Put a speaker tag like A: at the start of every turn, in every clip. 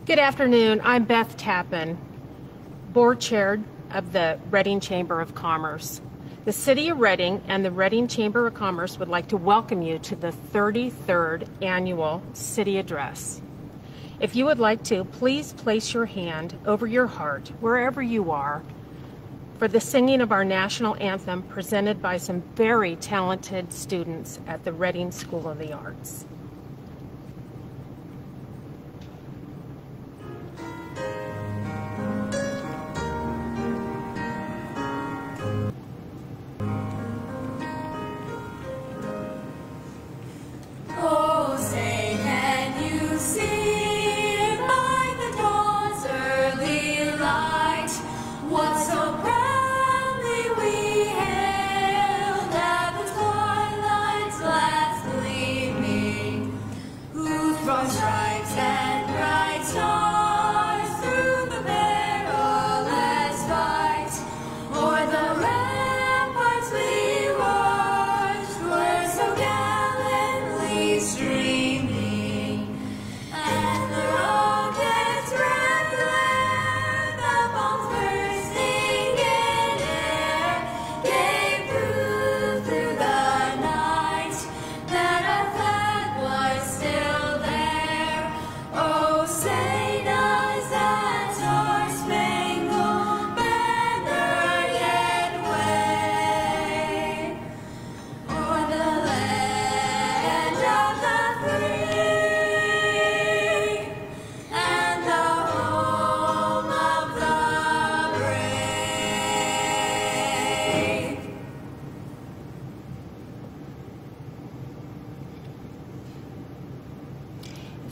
A: Good afternoon. I'm Beth Tappan, board chair of the Reading Chamber of Commerce. The City of Reading and the Reading Chamber of Commerce would like to welcome you to the 33rd Annual City Address. If you would like to, please place your hand over your heart, wherever you are, for the singing of our national anthem presented by some very talented students at the Reading School of the Arts.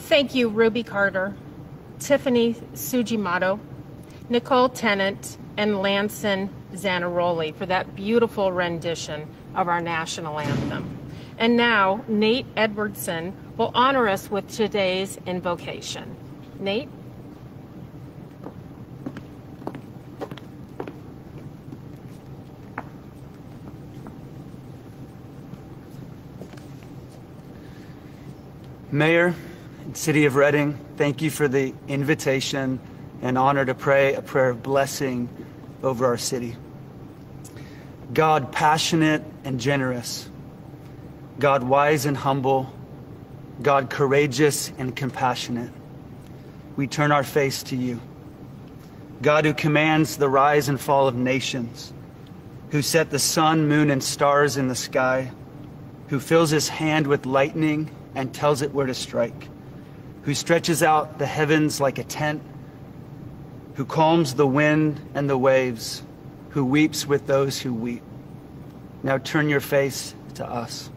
A: Thank you, Ruby Carter, Tiffany Sugimoto, Nicole Tennant, and Lanson Zanaroli for that beautiful rendition of our national anthem. And now, Nate Edwardson will honor us with today's invocation. Nate?
B: Mayor, City of Reading, thank you for the invitation and honor to pray a prayer of blessing over our city. God passionate and generous, God wise and humble, God courageous and compassionate, we turn our face to you. God who commands the rise and fall of nations, who set the sun, moon, and stars in the sky, who fills his hand with lightning and tells it where to strike, who stretches out the heavens like a tent, who calms the wind and the waves, who weeps with those who weep. Now turn your face to us.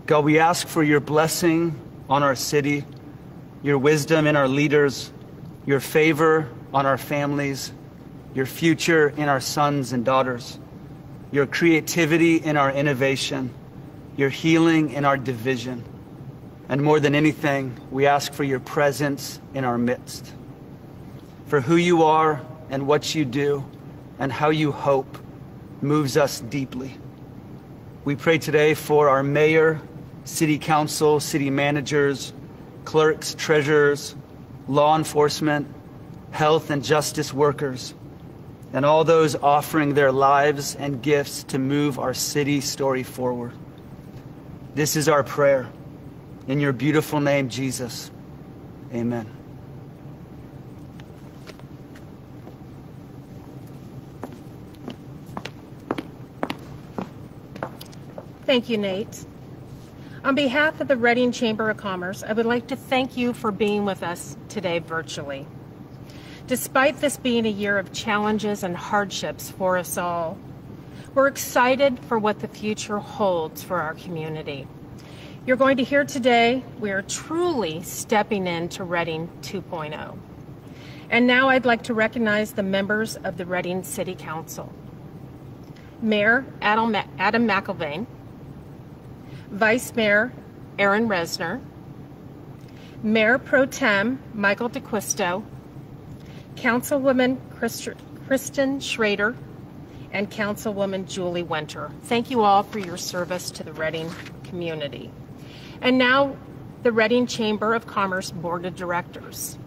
B: God, we ask for your blessing on our city, your wisdom in our leaders, your favor on our families, your future in our sons and daughters, your creativity in our innovation, your healing in our division. And more than anything, we ask for your presence in our midst. For who you are and what you do and how you hope moves us deeply. We pray today for our mayor, city council, city managers, clerks, treasurers, law enforcement, health and justice workers, and all those offering their lives and gifts to move our city story forward. This is our prayer. In your beautiful name, Jesus. Amen.
A: Thank you, Nate. On behalf of the Reading Chamber of Commerce, I would like to thank you for being with us today virtually. Despite this being a year of challenges and hardships for us all, we're excited for what the future holds for our community. You're going to hear today, we are truly stepping into Reading 2.0. And now I'd like to recognize the members of the Reading City Council. Mayor Adam McIlvaine, Vice Mayor Aaron Resner, Mayor Pro Tem Michael DeQuisto, Councilwoman Kristen Schrader, and Councilwoman Julie Winter. Thank you all for your service to the Reading community. And now the Reading Chamber of Commerce Board of Directors.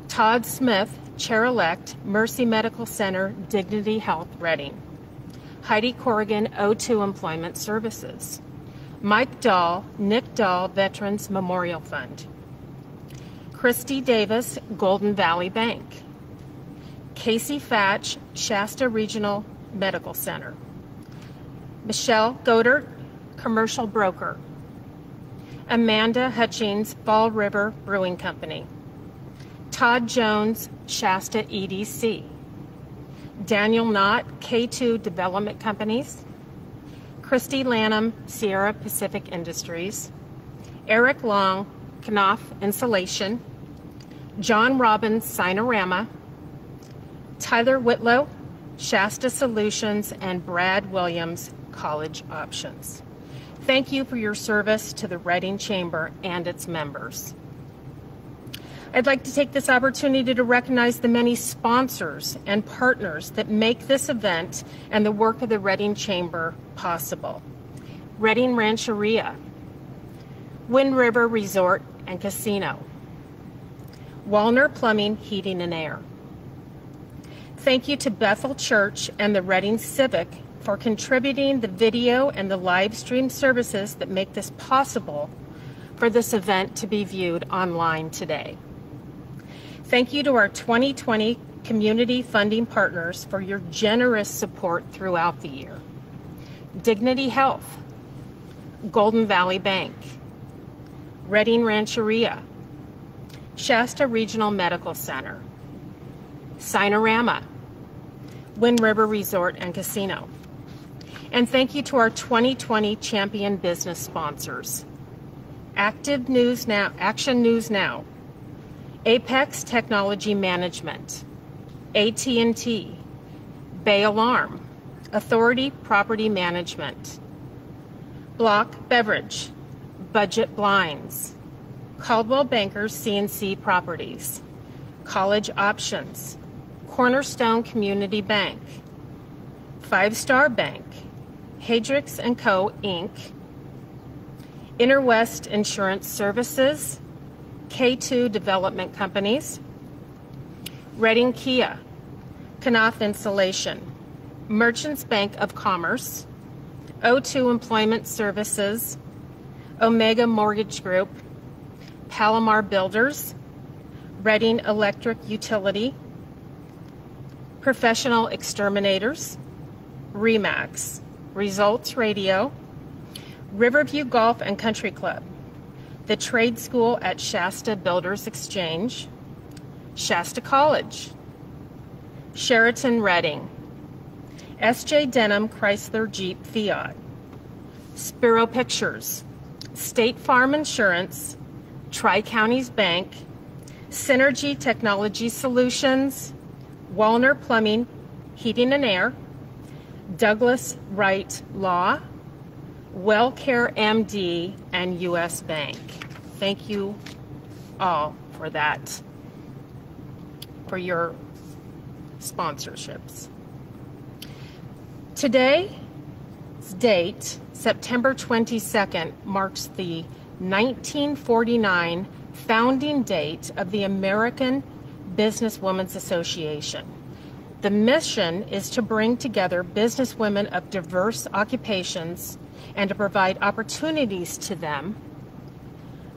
A: Todd Smith, Chair-elect, Mercy Medical Center, Dignity Health, Reading. Heidi Corrigan, O2 Employment Services. Mike Dahl, Nick Dahl Veterans Memorial Fund. Christy Davis, Golden Valley Bank. Casey Fatch, Shasta Regional Medical Center. Michelle Godert, Commercial Broker. Amanda Hutchings, Fall River Brewing Company. Todd Jones, Shasta EDC. Daniel Knott, K2 Development Companies. Christy Lanham, Sierra Pacific Industries. Eric Long, Knopf Insulation. John Robbins, Sinorama. Tyler Whitlow, Shasta Solutions, and Brad Williams, College Options. Thank you for your service to the Reading Chamber and its members. I'd like to take this opportunity to recognize the many sponsors and partners that make this event and the work of the Reading Chamber possible. Reading Rancheria, Wind River Resort and Casino, Wallner Plumbing, Heating and Air. Thank you to Bethel Church and the Reading Civic for contributing the video and the live stream services that make this possible for this event to be viewed online today. Thank you to our 2020 community funding partners for your generous support throughout the year. Dignity Health, Golden Valley Bank, Reading Rancheria, Shasta Regional Medical Center, Sinorama, Wind River Resort and Casino. And thank you to our 2020 champion business sponsors. Action News Now, Apex Technology Management, AT&T, Bay Alarm, Authority Property Management, Block Beverage, Budget Blinds, Caldwell Bankers CNC Properties, College Options, Cornerstone Community Bank, Five Star Bank, Hadrix & Co., Inc., Interwest Insurance Services, K2 Development Companies, Reading Kia, Knopf Insulation, Merchants Bank of Commerce, O2 Employment Services, Omega Mortgage Group, Palomar Builders, Reading Electric Utility, Professional Exterminators, REMAX, Results Radio, Riverview Golf and Country Club, the Trade School at Shasta Builders Exchange, Shasta College, Sheraton Reading, S.J. Denham Chrysler Jeep Fiat, Spiro Pictures, State Farm Insurance, Tri-Counties Bank, Synergy Technology Solutions, Wallner Plumbing, Heating and Air, Douglas Wright Law, WellCare MD, and U.S. Bank. Thank you all for that, for your sponsorships. Today's date, September 22nd, marks the 1949 founding date of the American Businesswomen's Association. The mission is to bring together businesswomen of diverse occupations and to provide opportunities to them,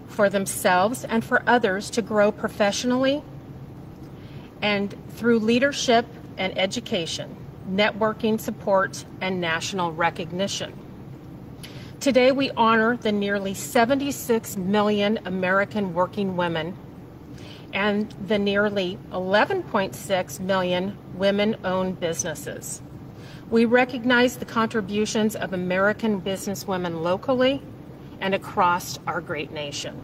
A: for themselves and for others, to grow professionally and through leadership and education, networking support, and national recognition. Today we honor the nearly 76 million American working women and the nearly 11.6 million women-owned businesses. We recognize the contributions of American businesswomen locally and across our great nation.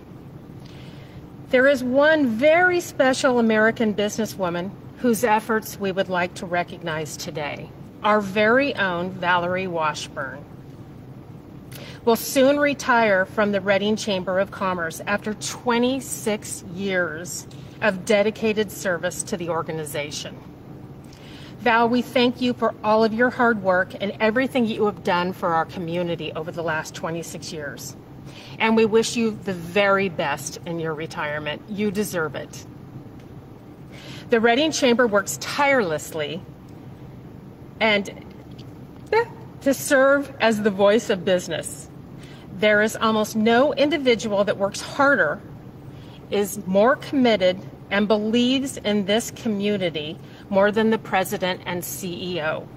A: There is one very special American businesswoman whose efforts we would like to recognize today, our very own Valerie Washburn. Will soon retire from the Reading Chamber of Commerce after 26 years of dedicated service to the organization. Val, we thank you for all of your hard work and everything you have done for our community over the last 26 years. And we wish you the very best in your retirement. You deserve it. The Reading Chamber works tirelessly and to serve as the voice of business. There is almost no individual that works harder, is more committed, and believes in this community more than the president and CEO.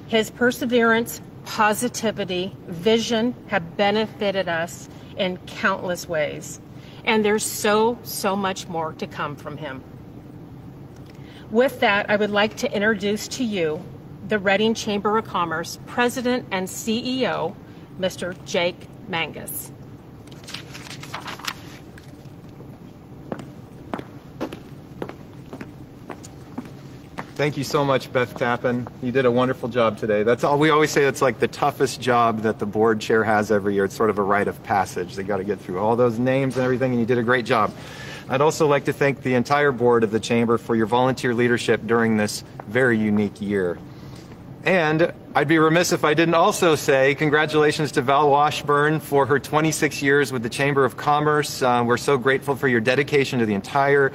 A: His perseverance, positivity, vision have benefited us in countless ways, and there's so much more to come from him. With that, I would like to introduce to you the Reading Chamber of Commerce President and CEO, Mr. Jake Mangus.
C: Thank you so much, Beth Tappan. You did a wonderful job today. That's all. We always say it's like the toughest job that the board chair has every year. It's sort of a rite of passage. They got to get through all those names and everything, and you did a great job. I'd also like to thank the entire board of the Chamber for your volunteer leadership during this very unique year. And I'd be remiss if I didn't also say congratulations to Val Washburn for her 26 years with the Chamber of Commerce. We're so grateful for your dedication to the entire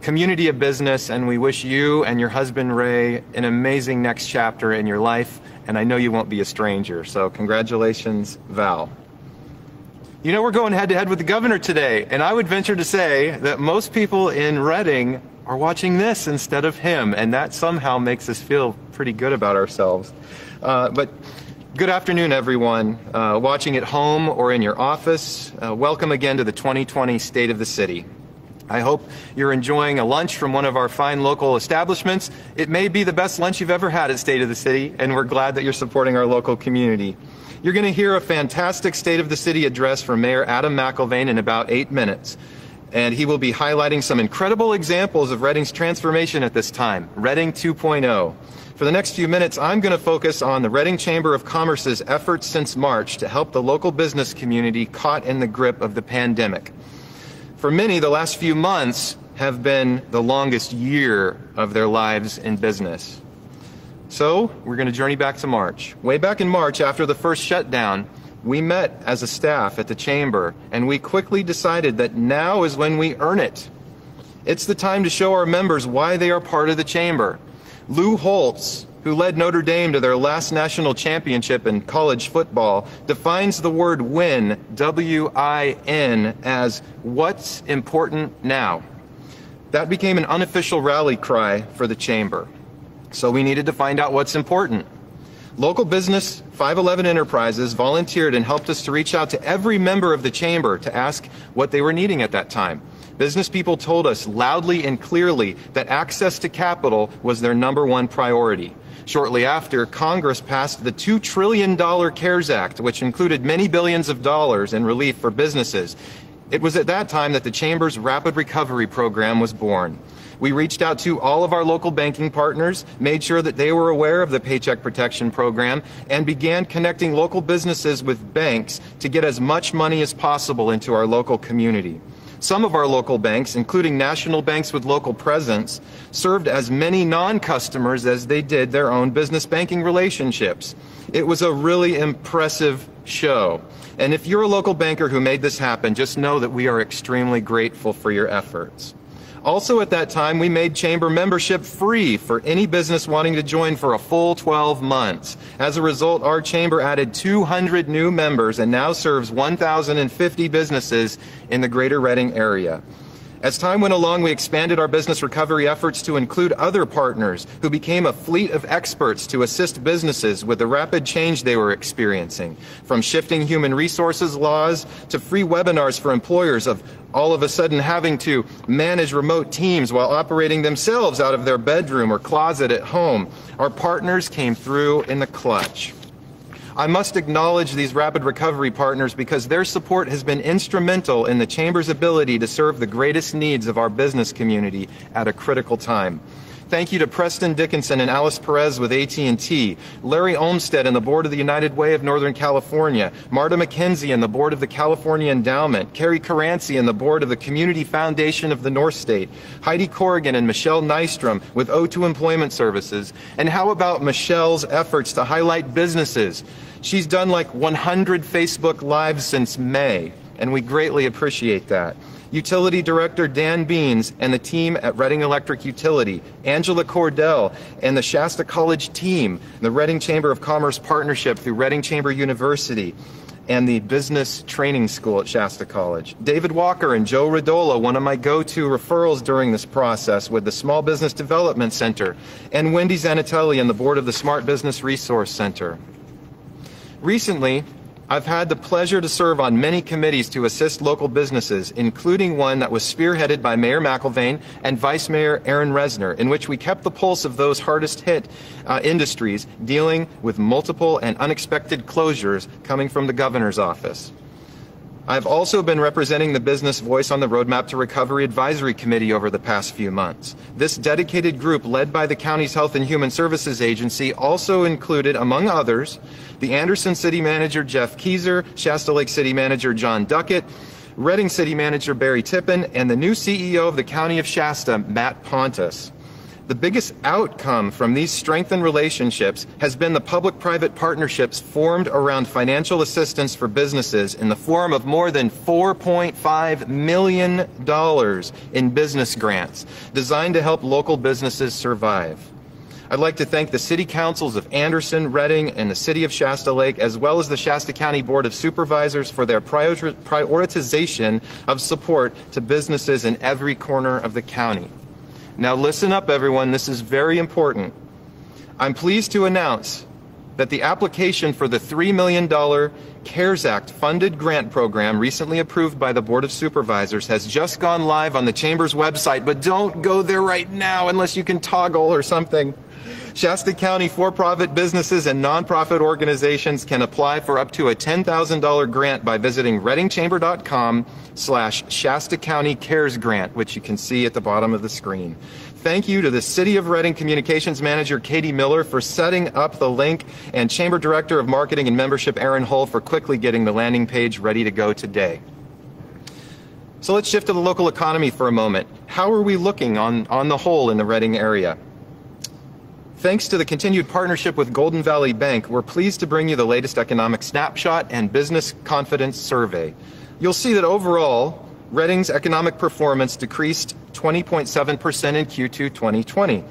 C: community of business, and we wish you and your husband Ray an amazing next chapter in your life, and I know you won't be a stranger, so congratulations, Val. You know, we're going head-to-head with the governor today, and I would venture to say that most people in Reading are watching this instead of him, and that somehow makes us feel pretty good about ourselves. But good afternoon, everyone, watching at home or in your office. Welcome again to the 2020 State of the City. I hope you're enjoying a lunch from one of our fine local establishments. It may be the best lunch you've ever had at State of the City, and we're glad that you're supporting our local community. You're going to hear a fantastic State of the City address from Mayor Adam McIlvaine in about 8 minutes. And he will be highlighting some incredible examples of Reading's transformation at this time, Reading 2.0. For the next few minutes, I'm going to focus on the Reading Chamber of Commerce's efforts since March to help the local business community caught in the grip of the pandemic. For many, the last few months have been the longest year of their lives in business. So we're going to journey back to March. Way back in March, after the first shutdown, we met as a staff at the Chamber, and we quickly decided that now is when we earn it. It's the time to show our members why they are part of the Chamber. Lou Holtz, who led Notre Dame to their last national championship in college football, defines the word win, W-I-N, as what's important now. That became an unofficial rally cry for the Chamber. So we needed to find out what's important. Local business 511 Enterprises volunteered and helped us to reach out to every member of the Chamber to ask what they were needing at that time. Business people told us loudly and clearly that access to capital was their #1 priority. Shortly after, Congress passed the $2 trillion CARES Act, which included many billions of dollars in relief for businesses. It was at that time that the Chamber's Rapid Recovery Program was born. We reached out to all of our local banking partners, made sure that they were aware of the Paycheck Protection Program, and began connecting local businesses with banks to get as much money as possible into our local community. Some of our local banks, including national banks with local presence, served as many non-customers as they did their own business banking relationships. It was a really impressive show. And if you're a local banker who made this happen, just know that we are extremely grateful for your efforts. Also at that time, we made Chamber membership free for any business wanting to join for a full 12 months. As a result, our Chamber added 200 new members and now serves 1,050 businesses in the greater Reading area. As time went along, we expanded our business recovery efforts to include other partners who became a fleet of experts to assist businesses with the rapid change they were experiencing, from shifting human resources laws to free webinars for employers of all of a sudden having to manage remote teams while operating themselves out of their bedroom or closet at home. Our partners came through in the clutch. I must acknowledge these rapid recovery partners because their support has been instrumental in the Chamber's ability to serve the greatest needs of our business community at a critical time. Thank you to Preston Dickinson and Alice Perez with AT&T, Larry Olmsted and the board of the United Way of Northern California, Marta McKenzie and the board of the California Endowment, Carrie Caranci and the board of the Community Foundation of the North State, Heidi Corrigan and Michelle Nystrom with O2 Employment Services. And how about Michelle's efforts to highlight businesses? She's done like 100 Facebook Lives since May, and we greatly appreciate that. Utility Director Dan Beans and the team at Reading Electric Utility, Angela Cordell and the Shasta College team, the Reading Chamber of Commerce partnership through Reading Chamber University, and the Business Training School at Shasta College. David Walker and Joe Radola, one of my go-to referrals during this process with the Small Business Development Center, and Wendy Zanatelli and the board of the Smart Business Resource Center. Recently, I've had the pleasure to serve on many committees to assist local businesses, including one that was spearheaded by Mayor McIlvaine and Vice Mayor Aaron Resner, in which we kept the pulse of those hardest hit industries, dealing with multiple and unexpected closures coming from the governor's office. I've also been representing the business voice on the Roadmap to Recovery Advisory Committee over the past few months. This dedicated group, led by the county's Health and Human Services Agency, also included, among others, the Anderson City Manager Jeff Keyser, Shasta Lake City Manager John Duckett, Reading City Manager Barry Tippin, and the new CEO of the County of Shasta, Matt Pontus. The biggest outcome from these strengthened relationships has been the public-private partnerships formed around financial assistance for businesses in the form of more than $4.5 million in business grants designed to help local businesses survive. I'd like to thank the city councils of Anderson, Reading, and the city of Shasta Lake, as well as the Shasta County Board of Supervisors for their prioritization of support to businesses in every corner of the county. Now listen up, everyone. This is very important. I'm pleased to announce that the application for the $3 million CARES Act funded grant program recently approved by the Board of Supervisors has just gone live on the Chamber's website, but don't go there right now unless you can toggle or something. Shasta County for-profit businesses and nonprofit organizations can apply for up to a $10,000 grant by visiting readingchamber.com/Shasta County Cares Grant, which you can see at the bottom of the screen. Thank you to the City of Reading Communications Manager Katie Miller for setting up the link, and Chamber Director of Marketing and Membership Aaron Hull for quickly getting the landing page ready to go today. So let's shift to the local economy for a moment. How are we looking on the whole in the Reading area? Thanks to the continued partnership with Golden Valley Bank, we're pleased to bring you the latest economic snapshot and business confidence survey. You'll see that overall, Reading's economic performance decreased 20.7% in Q2 2020,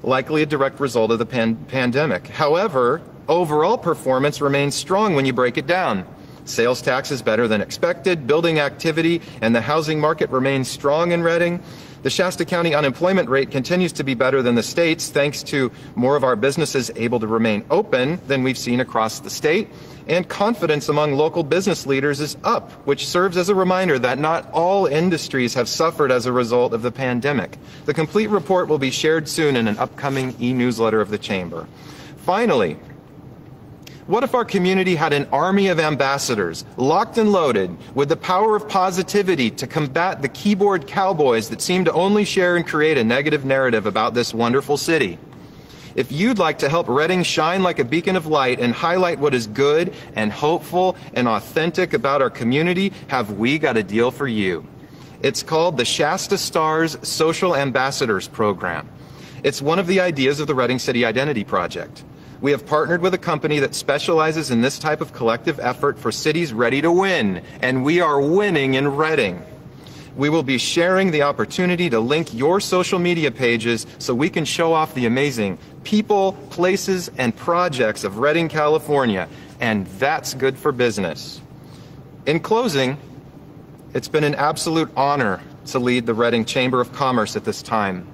C: likely a direct result of the pandemic. However, overall performance remains strong when you break it down. Sales tax is better than expected, building activity and the housing market remains strong in Reading. The Shasta County unemployment rate continues to be better than the state's, thanks to more of our businesses able to remain open than we've seen across the state. And confidence among local business leaders is up, which serves as a reminder that not all industries have suffered as a result of the pandemic. The complete report will be shared soon in an upcoming e-newsletter of the Chamber. Finally, what if our community had an army of ambassadors, locked and loaded, with the power of positivity to combat the keyboard cowboys that seem to only share and create a negative narrative about this wonderful city? If you'd like to help Reading shine like a beacon of light and highlight what is good and hopeful and authentic about our community, have we got a deal for you. It's called the Shasta Stars Social Ambassadors Program. It's one of the ideas of the Reading City Identity Project. We have partnered with a company that specializes in this type of collective effort for cities ready to win, and we are winning in Reading. We will be sharing the opportunity to link your social media pages so we can show off the amazing people, places, and projects of Reading, California, and that's good for business. In closing, it's been an absolute honor to lead the Reading Chamber of Commerce at this time.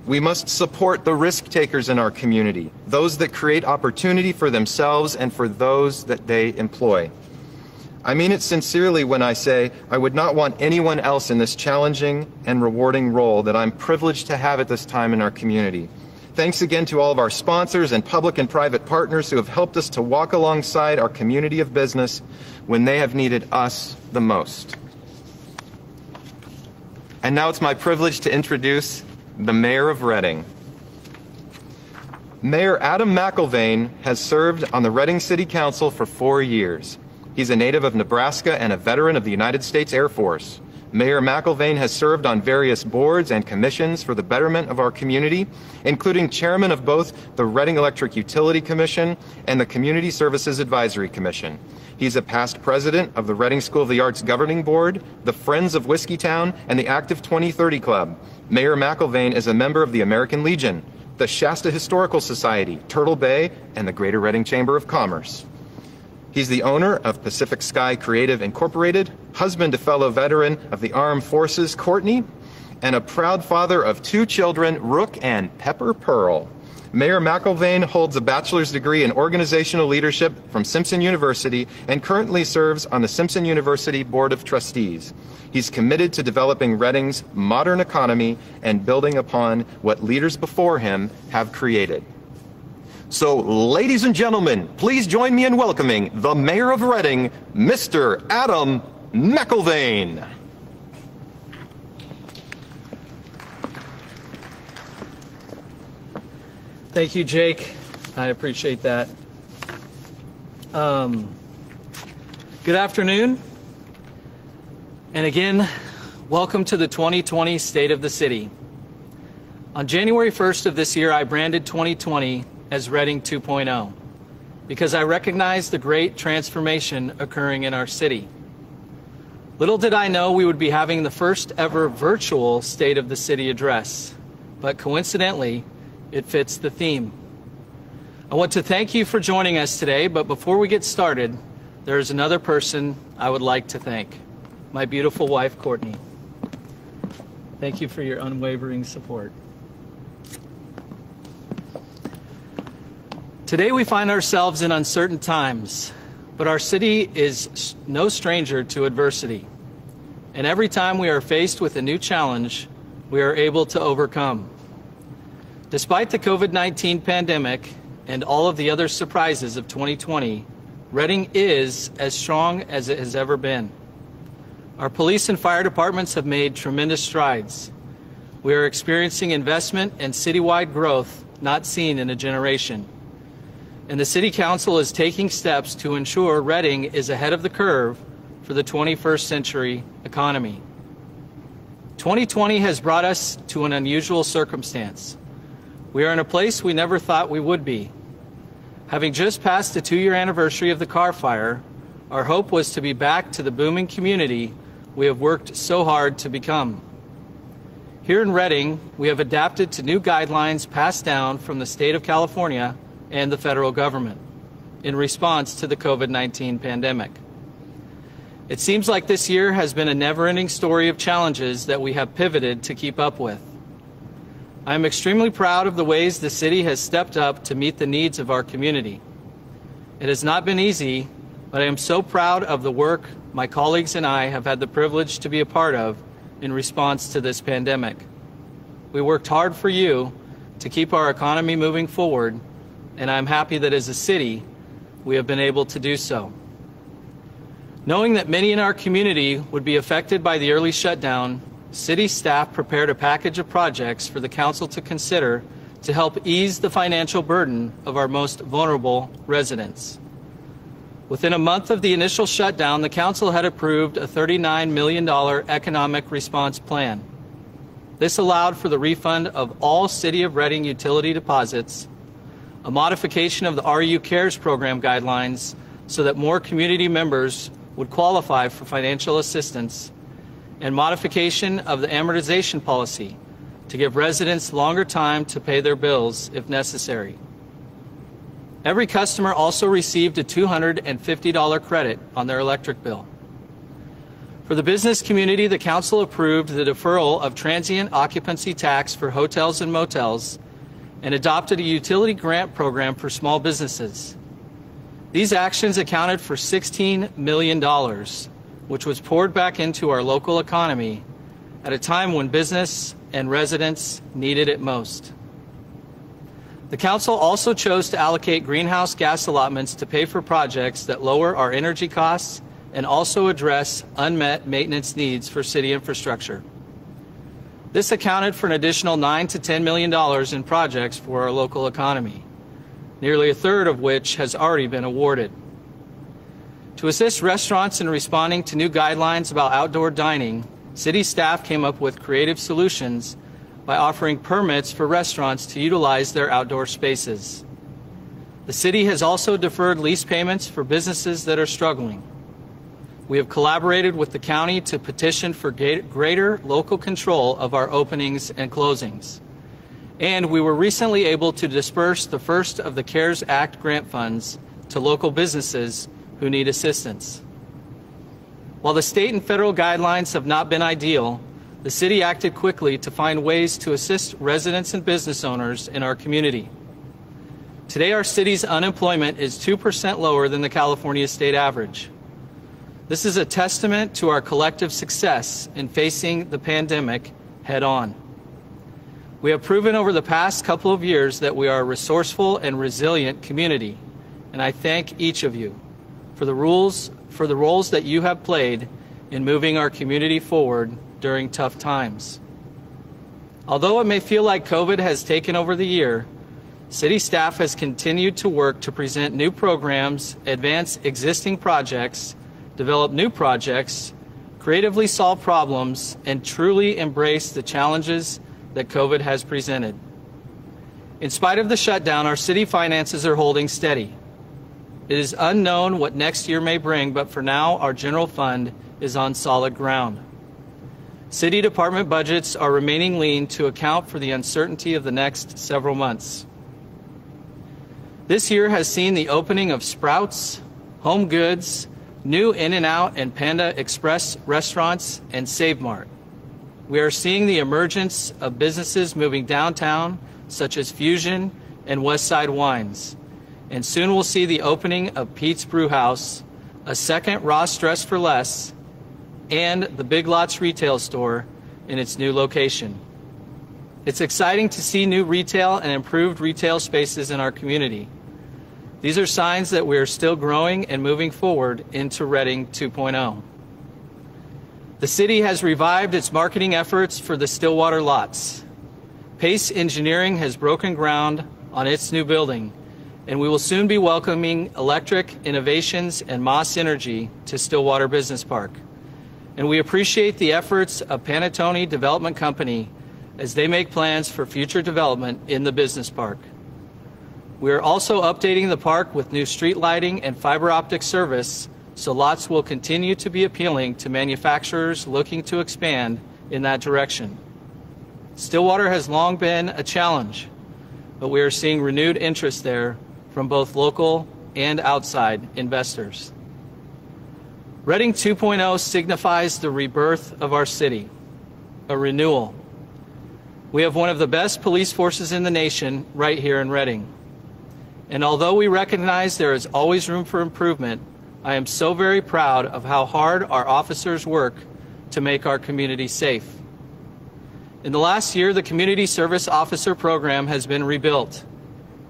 C: We must support the risk takers in our community, those that create opportunity for themselves and for those that they employ. I mean it sincerely when I say I would not want anyone else in this challenging and rewarding role that I'm privileged to have at this time in our community. Thanks again to all of our sponsors and public and private partners who have helped us to walk alongside our community of business when they have needed us the most. And now it's my privilege to introduce the Mayor of Reading. Mayor Adam McIlvaine has served on the Reading City Council for 4 years. He's a native of Nebraska and a veteran of the United States Air Force. Mayor McIlvaine has served on various boards and commissions for the betterment of our community, including chairman of both the Reading Electric Utility Commission and the Community Services Advisory Commission. He's a past president of the Reading School of the Arts Governing Board, the Friends of Whiskeytown, and the Active 2030 Club. Mayor McIlvaine is a member of the American Legion, the Shasta Historical Society, Turtle Bay, and the Greater Reading Chamber of Commerce. He's the owner of Pacific Sky Creative Incorporated, husband to fellow veteran of the Armed Forces, Courtney, and a proud father of 2 children, Rook and Pepper Pearl. Mayor McIlvaine holds a bachelor's degree in organizational leadership from Simpson University and currently serves on the Simpson University Board of Trustees. He's committed to developing Reading's modern economy and building upon what leaders before him have created. So, ladies and gentlemen, please join me in welcoming the Mayor of Reading, Mr. Adam McIlvaine.
D: Thank you, Jake. I appreciate that. Good afternoon. And again, welcome to the 2020 State of the City. On January 1st of this year, I branded 2020 as Reading 2.0 because I recognize the great transformation occurring in our city. Little did I know we would be having the first ever virtual State of the City address, but coincidentally, it fits the theme. I want to thank you for joining us today, but before we get started, there is another person I would like to thank, my beautiful wife, Courtney. Thank you for your unwavering support. Today we find ourselves in uncertain times, but our city is no stranger to adversity. And every time we are faced with a new challenge, we are able to overcome. Despite the COVID-19 pandemic and all of the other surprises of 2020, Reading is as strong as it has ever been. Our police and fire departments have made tremendous strides. We are experiencing investment and citywide growth not seen in a generation. And the City Council is taking steps to ensure Reading is ahead of the curve for the 21st century economy. 2020 has brought us to an unusual circumstance. We are in a place we never thought we would be. Having just passed the 2-year anniversary of the Carr Fire, our hope was to be back to the booming community we have worked so hard to become. Here in Reading, we have adapted to new guidelines passed down from the state of California and the federal government in response to the COVID-19 pandemic. It seems like this year has been a never-ending story of challenges that we have pivoted to keep up with. I am extremely proud of the ways the city has stepped up to meet the needs of our community. It has not been easy, but I am so proud of the work my colleagues and I have had the privilege to be a part of in response to this pandemic. We worked hard for you to keep our economy moving forward, and I'm happy that as a city, we have been able to do so. Knowing that many in our community would be affected by the early shutdown, city staff prepared a package of projects for the council to consider to help ease the financial burden of our most vulnerable residents. Within a month of the initial shutdown, the council had approved a $39 million economic response plan. This allowed for the refund of all City of Reading utility deposits, a modification of the RU Cares program guidelines so that more community members would qualify for financial assistance, and modification of the amortization policy to give residents longer time to pay their bills if necessary. Every customer also received a $250 credit on their electric bill. For the business community, the council approved the deferral of transient occupancy tax for hotels and motels and adopted a utility grant program for small businesses. These actions accounted for $16 million, which was poured back into our local economy at a time when business and residents needed it most. The council also chose to allocate greenhouse gas allotments to pay for projects that lower our energy costs and also address unmet maintenance needs for city infrastructure. This accounted for an additional $9 to $10 million in projects for our local economy. nearly a third of which has already been awarded. To assist restaurants in responding to new guidelines about outdoor dining, city staff came up with creative solutions by offering permits for restaurants to utilize their outdoor spaces. The city has also deferred lease payments for businesses that are struggling. We have collaborated with the county to petition for greater local control of our openings and closings. And we were recently able to disperse the first of the CARES Act grant funds to local businesses who need assistance. While the state and federal guidelines have not been ideal, the city acted quickly to find ways to assist residents and business owners in our community. Today, our city's unemployment is 2% lower than the California state average. This is a testament to our collective success in facing the pandemic head-on. We have proven over the past couple of years that we are a resourceful and resilient community, and I thank each of you for the roles that you have played in moving our community forward during tough times. Although it may feel like COVID has taken over the year, city staff has continued to work to present new programs, advance existing projects, develop new projects, creatively solve problems, and truly embrace the challenges that COVID has presented. In spite of the shutdown, our city finances are holding steady. It is unknown what next year may bring, but for now, our general fund is on solid ground. City department budgets are remaining lean to account for the uncertainty of the next several months. This year has seen the opening of Sprouts, Home Goods, new In-N-Out and Panda Express restaurants, and Save Mart. We are seeing the emergence of businesses moving downtown, such as Fusion and Westside Wines. And soon we'll see the opening of Pete's Brewhouse, a second Ross Dress for Less, and the Big Lots retail store in its new location. It's exciting to see new retail and improved retail spaces in our community. These are signs that we are still growing and moving forward into Reading 2.0. The city has revived its marketing efforts for the Stillwater lots. Pace Engineering has broken ground on its new building, and we will soon be welcoming Electric Innovations and Moss Energy to Stillwater Business Park. And we appreciate the efforts of Panattoni Development Company as they make plans for future development in the business park. We are also updating the park with new street lighting and fiber optic service, so lots will continue to be appealing to manufacturers looking to expand in that direction. Stillwater has long been a challenge, but we are seeing renewed interest there from both local and outside investors. Reading 2.0 signifies the rebirth of our city, a renewal. We have one of the best police forces in the nation right here in Reading. And although we recognize there is always room for improvement, I am so very proud of how hard our officers work to make our community safe. In the last year, the Community Service Officer Program has been rebuilt,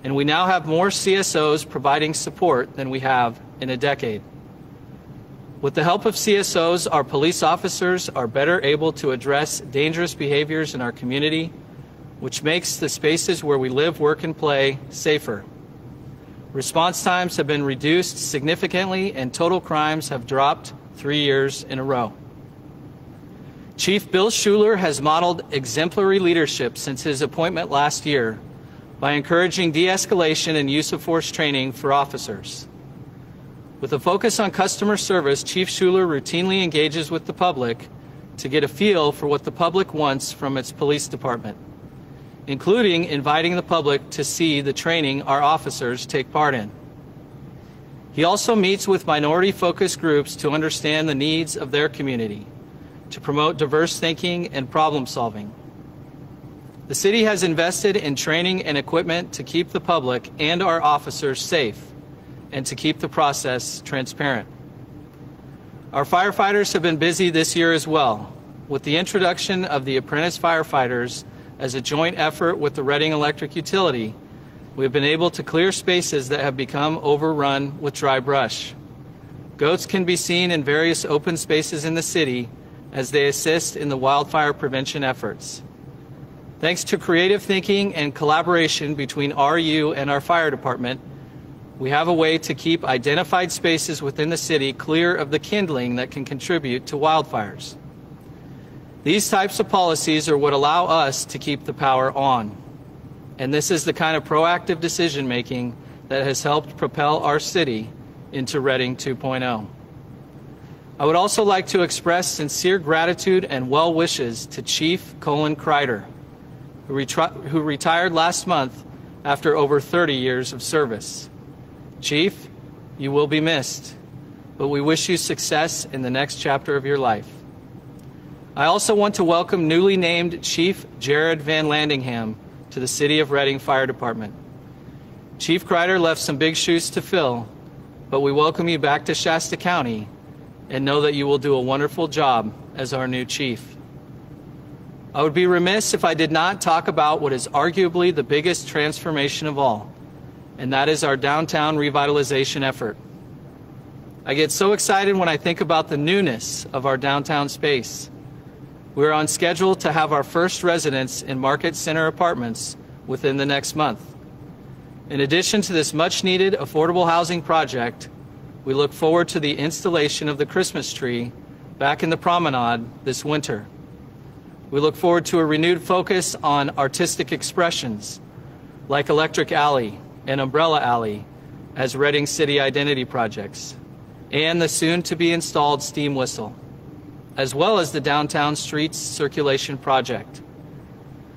D: and we now have more CSOs providing support than we have in a decade. With the help of CSOs, our police officers are better able to address dangerous behaviors in our community, which makes the spaces where we live, work, and play safer. Response times have been reduced significantly, and total crimes have dropped 3 years in a row. Chief Bill Schuler has modeled exemplary leadership since his appointment last year by encouraging de-escalation and use of force training for officers. With a focus on customer service, Chief Schuler routinely engages with the public to get a feel for what the public wants from its police department, including inviting the public to see the training our officers take part in. He also meets with minority-focused groups to understand the needs of their community, to promote diverse thinking and problem solving. The city has invested in training and equipment to keep the public and our officers safe and to keep the process transparent. Our firefighters have been busy this year as well, with the introduction of the apprentice firefighters as a joint effort with the Reading Electric Utility. We have been able to clear spaces that have become overrun with dry brush. Goats can be seen in various open spaces in the city as they assist in the wildfire prevention efforts. Thanks to creative thinking and collaboration between RU and our fire department, we have a way to keep identified spaces within the city clear of the kindling that can contribute to wildfires. These types of policies are what allow us to keep the power on. And this is the kind of proactive decision making that has helped propel our city into Reading 2.0. I would also like to express sincere gratitude and well wishes to Chief Colin Kreider, who retired last month after over 30 years of service. Chief, you will be missed, but we wish you success in the next chapter of your life. I also want to welcome newly named Chief Jared Van Landingham to the City of Reading Fire Department. Chief Kreider left some big shoes to fill, but we welcome you back to Shasta County and know that you will do a wonderful job as our new chief. I would be remiss if I did not talk about what is arguably the biggest transformation of all, and that is our downtown revitalization effort. I get so excited when I think about the newness of our downtown space. We are on schedule to have our first residents in Market Center Apartments within the next month. In addition to this much-needed affordable housing project, we look forward to the installation of the Christmas tree back in the promenade this winter. We look forward to a renewed focus on artistic expressions like Electric Alley and Umbrella Alley as Reading City identity projects, and the soon-to-be-installed steam whistle, as well as the Downtown Streets Circulation Project.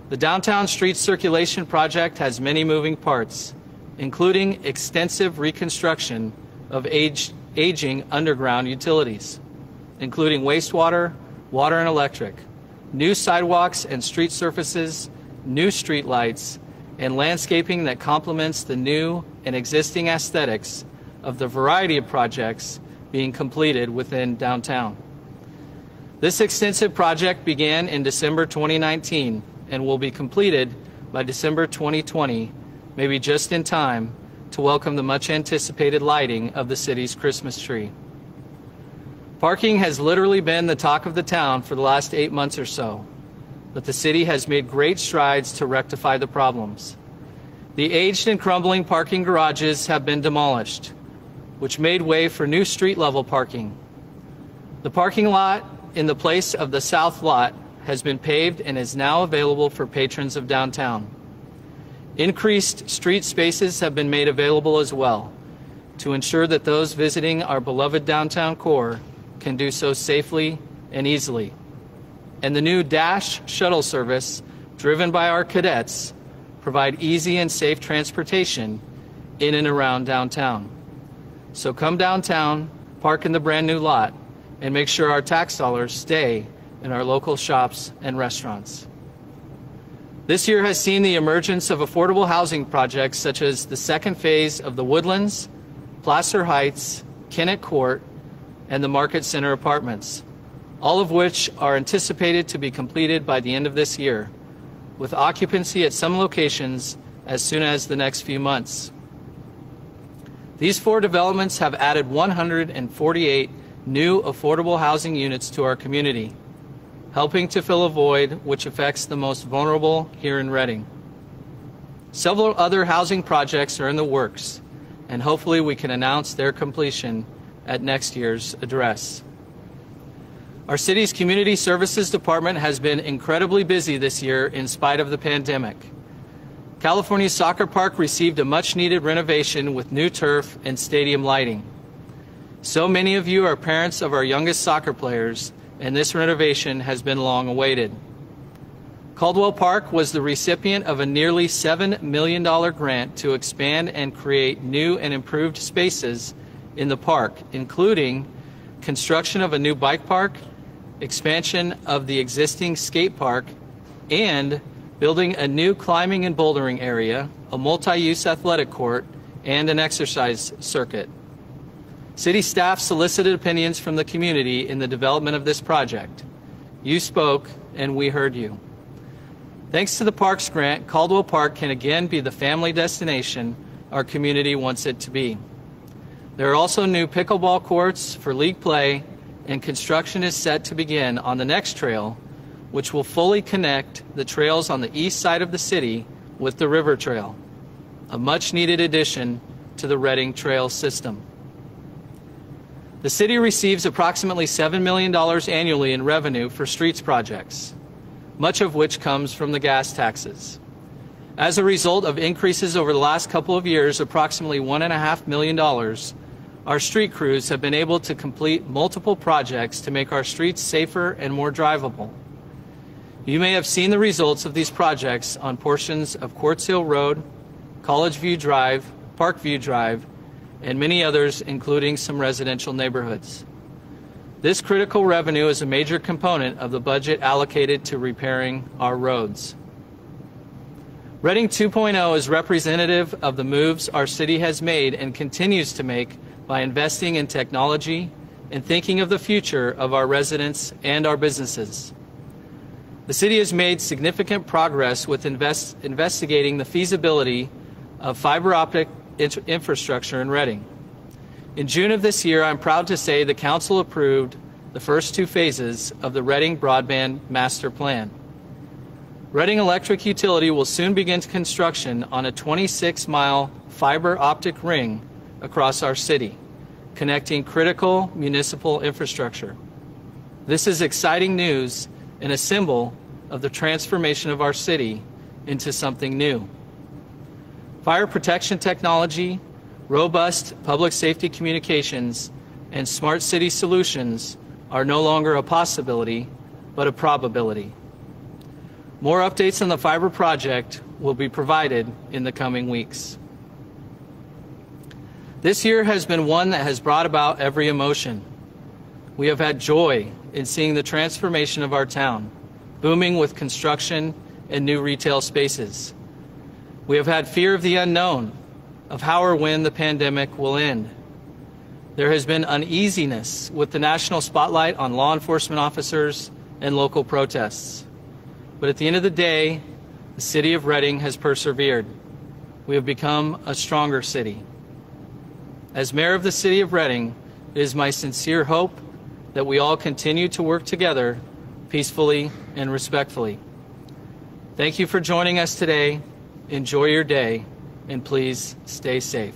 D: The Downtown Streets Circulation Project has many moving parts, including extensive reconstruction of aging underground utilities, including wastewater, water and electric, new sidewalks and street surfaces, new street lights, and landscaping that complements the new and existing aesthetics of the variety of projects being completed within downtown. This extensive project began in December 2019 and will be completed by December 2020, maybe just in time to welcome the much anticipated lighting of the city's Christmas tree. Parking has literally been the talk of the town for the last 8 months or so, but the city has made great strides to rectify the problems. The aged and crumbling parking garages have been demolished, which made way for new street-level parking. The parking lot in the place of the south lot has been paved and is now available for patrons of downtown. Increased street spaces have been made available as well to ensure that those visiting our beloved downtown core can do so safely and easily. And the new Dash shuttle service, driven by our cadets, provide easy and safe transportation in and around downtown. So come downtown, park in the brand new lot, and make sure our tax dollars stay in our local shops and restaurants. This year has seen the emergence of affordable housing projects such as the second phase of the Woodlands, Placer Heights, Kennett Court, and the Market Center Apartments, all of which are anticipated to be completed by the end of this year, with occupancy at some locations as soon as the next few months. These 4 developments have added 148 new affordable housing units to our community, helping to fill a void which affects the most vulnerable here in Reading. Several other housing projects are in the works, and hopefully we can announce their completion at next year's address. Our city's Community Services Department has been incredibly busy this year in spite of the pandemic. California Soccer Park received a much-needed renovation with new turf and stadium lighting. So many of you are parents of our youngest soccer players, and this renovation has been long awaited. Caldwell Park was the recipient of a nearly $7 million grant to expand and create new and improved spaces in the park, including construction of a new bike park, expansion of the existing skate park, and building a new climbing and bouldering area, a multi-use athletic court, and an exercise circuit. City staff solicited opinions from the community in the development of this project. You spoke, and we heard you. Thanks to the Parks Grant, Caldwell Park can again be the family destination our community wants it to be. There are also new pickleball courts for league play, and construction is set to begin on the next trail, which will fully connect the trails on the east side of the city with the River Trail, a much-needed addition to the Reading Trail system. The city receives approximately $7 million annually in revenue for streets projects, much of which comes from the gas taxes. As a result of increases over the last couple of years, approximately $1.5 million, our street crews have been able to complete multiple projects to make our streets safer and more drivable. You may have seen the results of these projects on portions of Quartz Hill Road, College View Drive, Parkview Drive, and many others, including some residential neighborhoods. This critical revenue is a major component of the budget allocated to repairing our roads. Reading 2.0 is representative of the moves our city has made and continues to make by investing in technology and thinking of the future of our residents and our businesses. The city has made significant progress with investigating the feasibility of fiber optic infrastructure in Reading. In June of this year, I'm proud to say the Council approved the first 2 phases of the Reading Broadband Master Plan. Reading Electric Utility will soon begin construction on a 26-mile fiber optic ring across our city, connecting critical municipal infrastructure. This is exciting news and a symbol of the transformation of our city into something new. Fire protection technology, robust public safety communications, and smart city solutions are no longer a possibility, but a probability. More updates on the fiber project will be provided in the coming weeks. This year has been one that has brought about every emotion. We have had joy in seeing the transformation of our town, booming with construction and new retail spaces. We have had fear of the unknown, of how or when the pandemic will end. There has been uneasiness with the national spotlight on law enforcement officers and local protests. But at the end of the day, the city of Reading has persevered. We have become a stronger city. As mayor of the city of Reading, it is my sincere hope that we all continue to work together peacefully and respectfully. Thank you for joining us today. Enjoy your day, and please stay safe.